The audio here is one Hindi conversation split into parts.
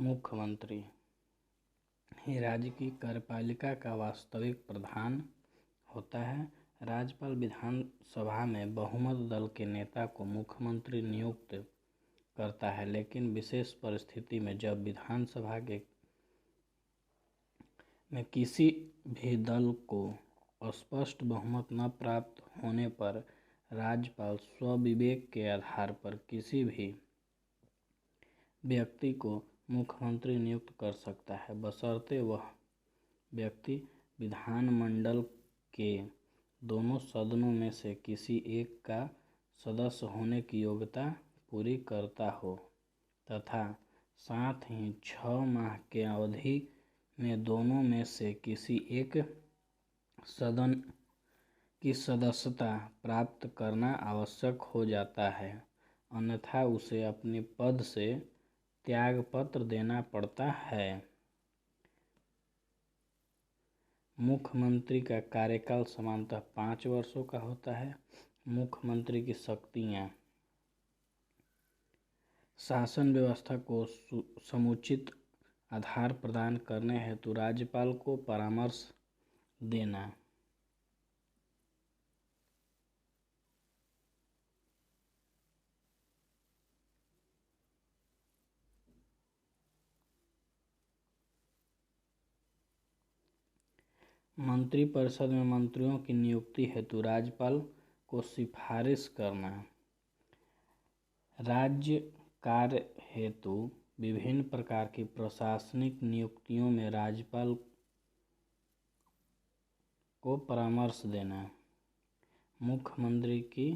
मुख्यमंत्री ही राज्य की कार्यपालिका का वास्तविक प्रधान होता है। राज्यपाल विधानसभा में बहुमत दल के नेता को मुख्यमंत्री नियुक्त करता है, लेकिन विशेष परिस्थिति में जब विधानसभा में किसी भी दल को स्पष्ट बहुमत न प्राप्त होने पर राज्यपाल स्वविवेक के आधार पर किसी भी व्यक्ति को मुख्यमंत्री नियुक्त कर सकता है, बशर्ते वह व्यक्ति विधानमंडल के दोनों सदनों में से किसी एक का सदस्य होने की योग्यता पूरी करता हो तथा साथ ही 6 माह के अवधि में दोनों में से किसी एक सदन की सदस्यता प्राप्त करना आवश्यक हो जाता है, अन्यथा उसे अपने पद से त्यागपत्र देना पड़ता है। मुख्यमंत्री का कार्यकाल सामान्यतः 5 वर्षों का होता है। मुख्यमंत्री की शक्तियाँ: शासन व्यवस्था को समुचित आधार प्रदान करने हेतु राज्यपाल को परामर्श देना, मंत्रिपरिषद में मंत्रियों की नियुक्ति हेतु राज्यपाल को सिफारिश करना, राज्य कार्य हेतु विभिन्न प्रकार की प्रशासनिक नियुक्तियों में राज्यपाल को परामर्श देना, मुख्यमंत्री की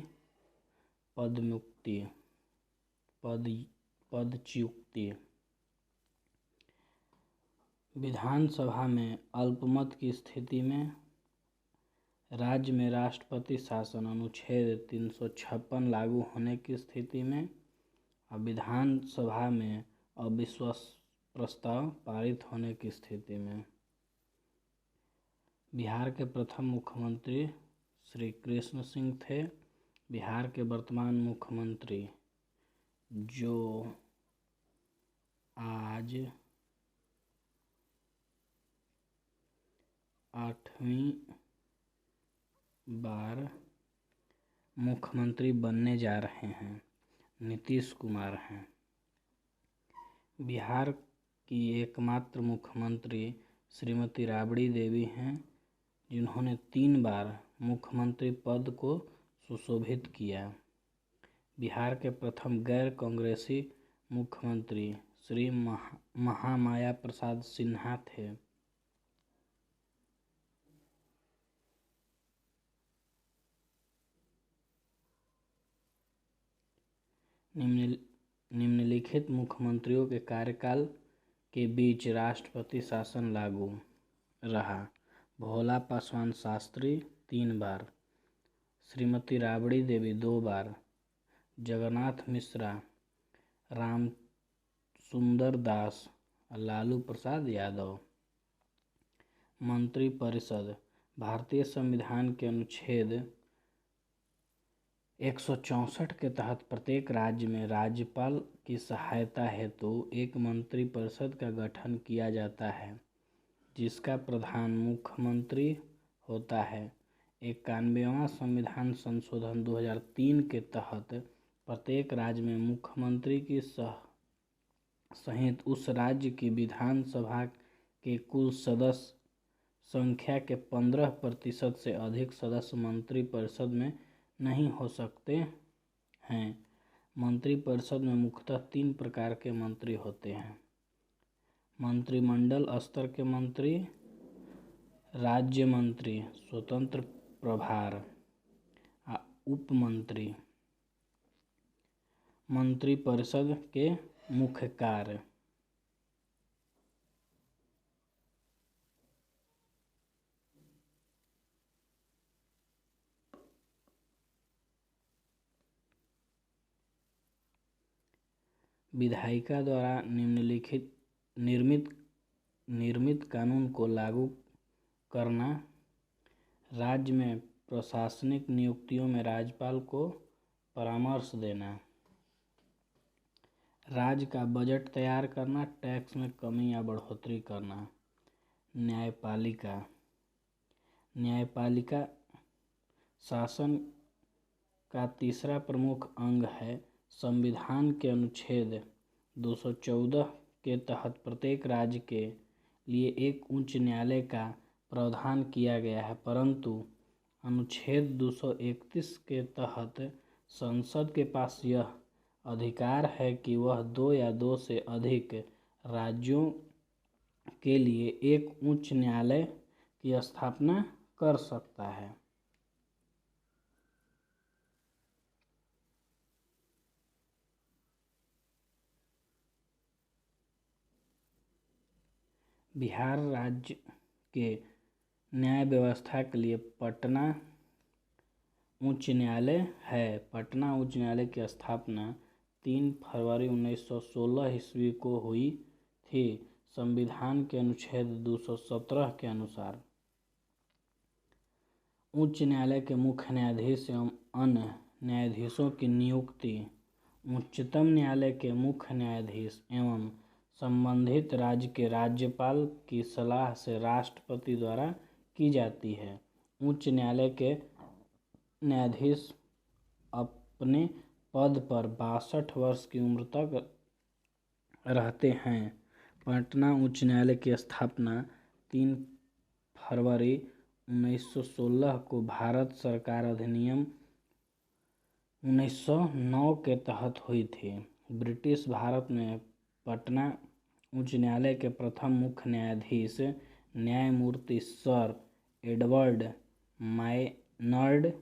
पदच्युति, विधानसभा में अल्पमत की स्थिति में राज्य में राष्ट्रपति शासन अनुच्छेद 356 लागू होने की स्थिति में और विधानसभा में अविश्वास प्रस्ताव पारित होने की स्थिति में। बिहार के प्रथम मुख्यमंत्री श्री कृष्ण सिंह थे। बिहार के वर्तमान मुख्यमंत्री जो आज 8वीं बार मुख्यमंत्री बनने जा रहे हैं, नीतीश कुमार हैं। बिहार की एकमात्र मुख्यमंत्री श्रीमती राबड़ी देवी हैं, जिन्होंने 3 बार मुख्यमंत्री पद को सुशोभित किया। बिहार के प्रथम गैर कांग्रेसी मुख्यमंत्री श्री महामाया प्रसाद सिन्हा थे। निम्नलिखित मुख्यमंत्रियों के कार्यकाल के बीच राष्ट्रपति शासन लागू रहा: भोला पासवान शास्त्री 3 बार, श्रीमती राबड़ी देवी 2 बार, जगन्नाथ मिश्रा, रामसुंदर दास, लालू प्रसाद यादव। मंत्रिपरिषद: भारतीय संविधान के अनुच्छेद 164 के तहत प्रत्येक राज्य में राज्यपाल की सहायता हेतु एक मंत्रिपरिषद का गठन किया जाता है, जिसका प्रधान मुख्यमंत्री होता है। 91वां संविधान संशोधन 2003 के तहत प्रत्येक राज्य में मुख्यमंत्री की सहित उस राज्य की विधानसभा के कुल सदस्य संख्या के 15% से अधिक सदस्य मंत्रिपरिषद में नहीं हो सकते हैं। मंत्रिपरिषद में मुख्यतः 3 प्रकार के मंत्री होते हैं: मंत्रिमंडल स्तर के मंत्री, राज्य मंत्री, स्वतंत्र प्रभार, उप मंत्री। मंत्रिपरिषद के मुख्य कार्य: विधायिका द्वारा निर्मित कानून को लागू करना, राज्य में प्रशासनिक नियुक्तियों में राज्यपाल को परामर्श देना, राज्य का बजट तैयार करना, टैक्स में कमी या बढ़ोतरी करना। न्यायपालिका। न्यायपालिका शासन का तीसरा प्रमुख अंग है। संविधान के अनुच्छेद 214 के तहत प्रत्येक राज्य के लिए एक उच्च न्यायालय का प्रावधान किया गया है, परंतु अनुच्छेद 231 के तहत संसद के पास यह अधिकार है कि वह दो या दो से अधिक राज्यों के लिए एक उच्च न्यायालय की स्थापना कर सकता है। बिहार राज्य के न्याय व्यवस्था के लिए पटना उच्च न्यायालय है। पटना उच्च न्यायालय की स्थापना 3 फरवरी 1916 ईस्वी को हुई थी। संविधान के अनुच्छेद 217 के अनुसार उच्च न्यायालय के मुख्य न्यायाधीश एवं अन्य न्यायाधीशों की नियुक्ति उच्चतम न्यायालय के मुख्य न्यायाधीश एवं संबंधित राज्य के राज्यपाल की सलाह से राष्ट्रपति द्वारा की जाती है। उच्च न्यायालय के न्यायाधीश अपने पद पर 62 वर्ष की उम्र तक रहते हैं। पटना उच्च न्यायालय की स्थापना 3 फरवरी 1916 को भारत सरकार अधिनियम 1909 के तहत हुई थी। ब्रिटिश भारत में पटना उच्च न्यायालय के प्रथम मुख्य न्यायाधीश न्यायमूर्ति सर एडवर्ड मायनार्ड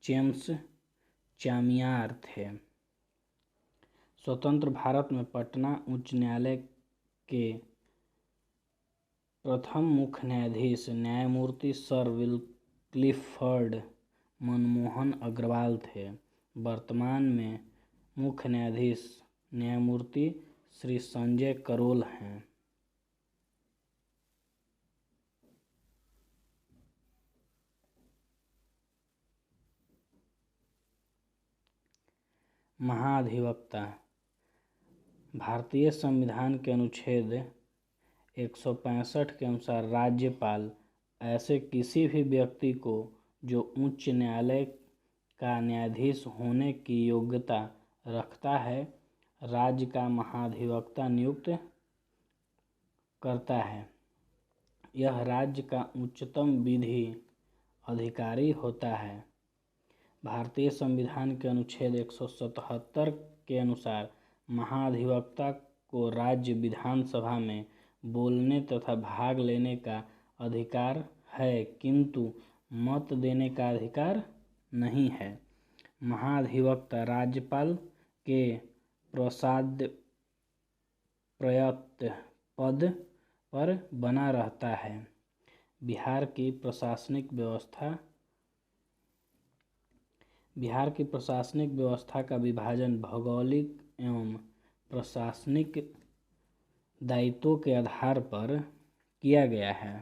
जेम्स चामियार थे। स्वतंत्र भारत में पटना उच्च न्यायालय के प्रथम मुख्य न्यायाधीश न्यायमूर्ति सर क्लिफर्ड मनमोहन अग्रवाल थे। वर्तमान में मुख्य न्यायाधीश न्यायमूर्ति श्री संजय करोल हैं। महाधिवक्ता। भारतीय संविधान के अनुच्छेद 165 के अनुसार राज्यपाल ऐसे किसी भी व्यक्ति को जो उच्च न्यायालय का न्यायाधीश होने की योग्यता रखता है, राज्य का महाधिवक्ता नियुक्त करता है। यह राज्य का उच्चतम विधि अधिकारी होता है। भारतीय संविधान के अनुच्छेद 177 के अनुसार महाधिवक्ता को राज्य विधानसभा में बोलने तथा भाग लेने का अधिकार है, किंतु मत देने का अधिकार नहीं है। महाधिवक्ता राज्यपाल के प्रयत पद पर बना रहता है। बिहार की प्रशासनिक व्यवस्था का विभाजन भौगोलिक एवं प्रशासनिक दायित्वों के आधार पर किया गया है।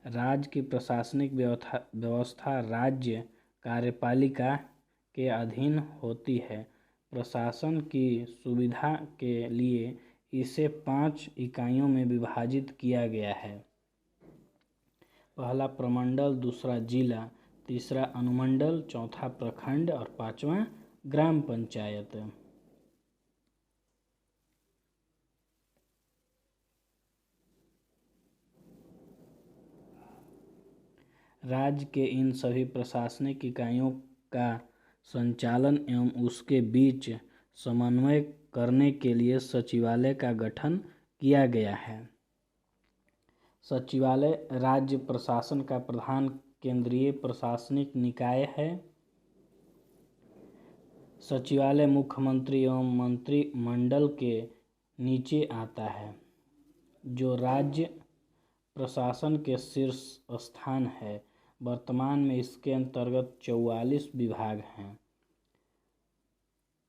राज्य की प्रशासनिक व्यवस्था राज्य कार्यपालिका के अधीन होती है। प्रशासन की सुविधा के लिए इसे 5 इकाइयों में विभाजित किया गया है। पहला प्रमंडल, दूसरा जिला, तीसरा अनुमंडल, चौथा प्रखंड और पांचवा ग्राम पंचायत। राज्य के इन सभी प्रशासनिक इकाइयों का संचालन एवं उसके बीच समन्वय करने के लिए सचिवालय का गठन किया गया है। सचिवालय राज्य प्रशासन का प्रधान केंद्रीय प्रशासनिक निकाय है। सचिवालय मुख्यमंत्री एवं मंत्रिमंडल के नीचे आता है, जो राज्य प्रशासन के शीर्ष स्थान है। वर्तमान में इसके अंतर्गत 44 विभाग हैं।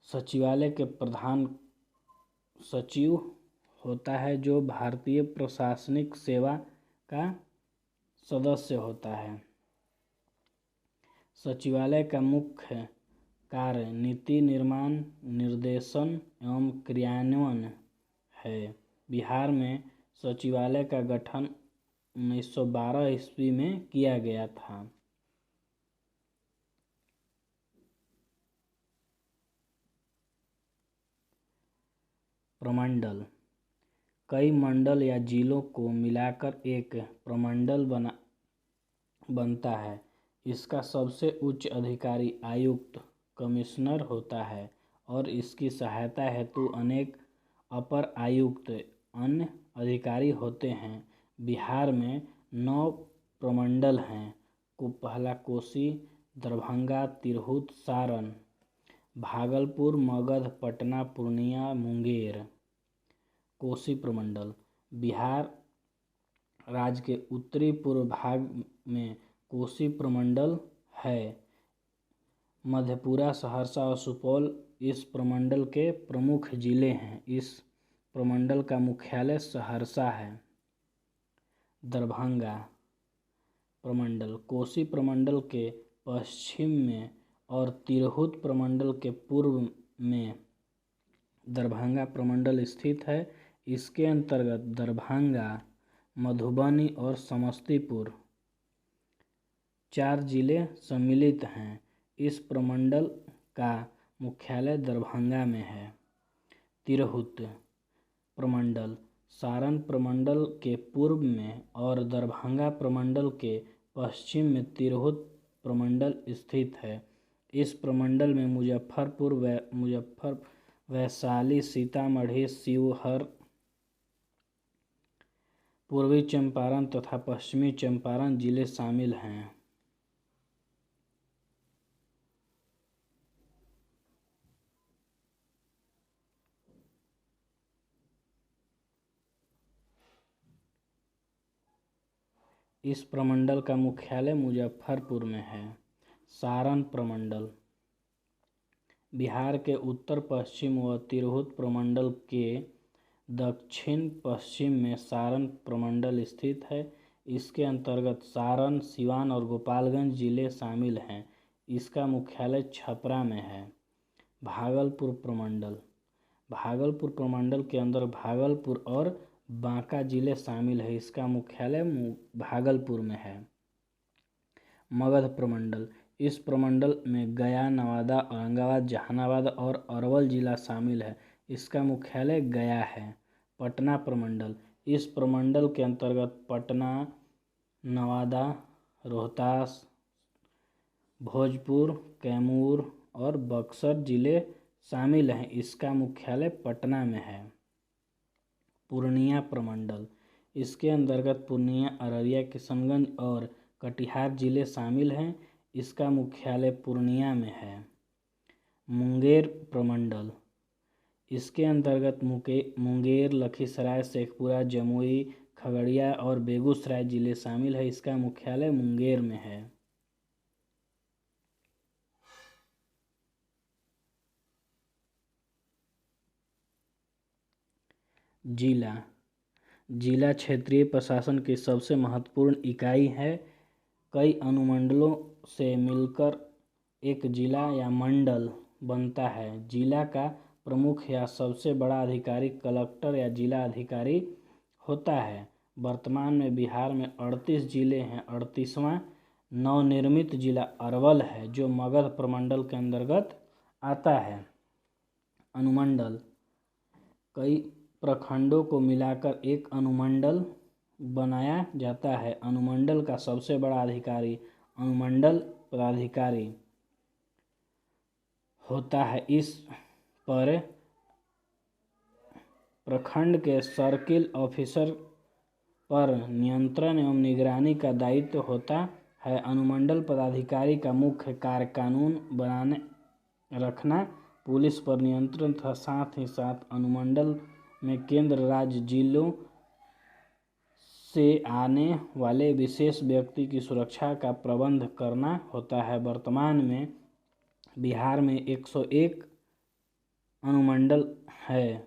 सचिवालय के प्रधान सचिव होता है, जो भारतीय प्रशासनिक सेवा का सदस्य होता है। सचिवालय का मुख्य कार्य नीति निर्माण, निर्देशन एवं क्रियान्वयन है। बिहार में सचिवालय का गठन 1912 ईस्वी में किया गया था। प्रमंडल कई मंडल या जिलों को मिलाकर एक प्रमंडल बनता है। इसका सबसे उच्च अधिकारी आयुक्त कमिश्नर होता है और इसकी सहायता हेतु अनेक अपर आयुक्त अन्य अधिकारी होते हैं। बिहार में 9 प्रमंडल हैं। पहला कोसी, दरभंगा, तिरहुत, सारण, भागलपुर, मगध, पटना, पूर्णिया, मुंगेर। कोसी प्रमंडल बिहार राज्य के उत्तरी पूर्व भाग में कोसी प्रमंडल है। मधेपुरा, सहरसा और सुपौल इस प्रमंडल के प्रमुख जिले हैं। इस प्रमंडल का मुख्यालय सहरसा है। दरभंगा प्रमंडल कोसी प्रमंडल के पश्चिम में और तिरहुत प्रमंडल के पूर्व में दरभंगा प्रमंडल स्थित है। इसके अंतर्गत दरभंगा, मधुबनी और समस्तीपुर 4 जिले सम्मिलित हैं। इस प्रमंडल का मुख्यालय दरभंगा में है। तिरहुत प्रमंडल सारण प्रमंडल के पूर्व में और दरभंगा प्रमंडल के पश्चिम में तिरहुत प्रमंडल स्थित है। इस प्रमंडल में मुजफ्फरपुर, वैशाली, सीतामढ़ी, शिवहर, पूर्वी चंपारण तथा पश्चिमी चंपारण जिले शामिल हैं। इस प्रमंडल का मुख्यालय मुजफ्फरपुर में है। सारण प्रमंडल बिहार के उत्तर पश्चिम व तिरहुत प्रमंडल के दक्षिण पश्चिम में सारण प्रमंडल स्थित है। इसके अंतर्गत सारण, सिवान और गोपालगंज जिले शामिल हैं। इसका मुख्यालय छपरा में है। भागलपुर प्रमंडल के अंदर भागलपुर और बांका जिले शामिल है। इसका मुख्यालय भागलपुर में है। मगध प्रमंडल इस प्रमंडल में गया, नवादा, औरंगाबाद, जहानाबाद और अरवल जिला शामिल है। इसका मुख्यालय गया है। पटना प्रमंडल इस प्रमंडल के अंतर्गत पटना, नवादा, रोहतास, भोजपुर, कैमूर और बक्सर जिले शामिल हैं। इसका मुख्यालय पटना में है। पूर्णिया प्रमंडल इसके अंतर्गत पूर्णिया, अररिया, किशनगंज और कटिहार जिले शामिल हैं। इसका मुख्यालय पूर्णिया में है। मुंगेर प्रमंडल इसके अंतर्गत मुंगेर, लखीसराय, शेखपुरा, जमुई, खगड़िया और बेगूसराय जिले शामिल है। इसका मुख्यालय मुंगेर में है। जिला क्षेत्रीय प्रशासन की सबसे महत्वपूर्ण इकाई है। कई अनुमंडलों से मिलकर एक जिला या मंडल बनता है। जिला का प्रमुख या सबसे बड़ा अधिकारी कलेक्टर या जिला अधिकारी होता है। वर्तमान में बिहार में 38 जिले हैं। 38वां नवनिर्मित जिला अरवल है, जो मगध प्रमंडल के अंतर्गत आता है। अनुमंडल कई प्रखंडों को मिलाकर एक अनुमंडल बनाया जाता है। अनुमंडल का सबसे बड़ा अधिकारी अनुमंडल पदाधिकारी होता है। इस पर प्रखंड के सर्किल ऑफिसर पर नियंत्रण एवं निगरानी का दायित्व होता है। अनुमंडल पदाधिकारी का मुख्य कार्य कानून बनाने रखना, पुलिस पर नियंत्रण तथा साथ ही साथ अनुमंडल में केंद्र राज्य जिलों से आने वाले विशेष व्यक्ति की सुरक्षा का प्रबंध करना होता है। वर्तमान में बिहार में 101 अनुमंडल है।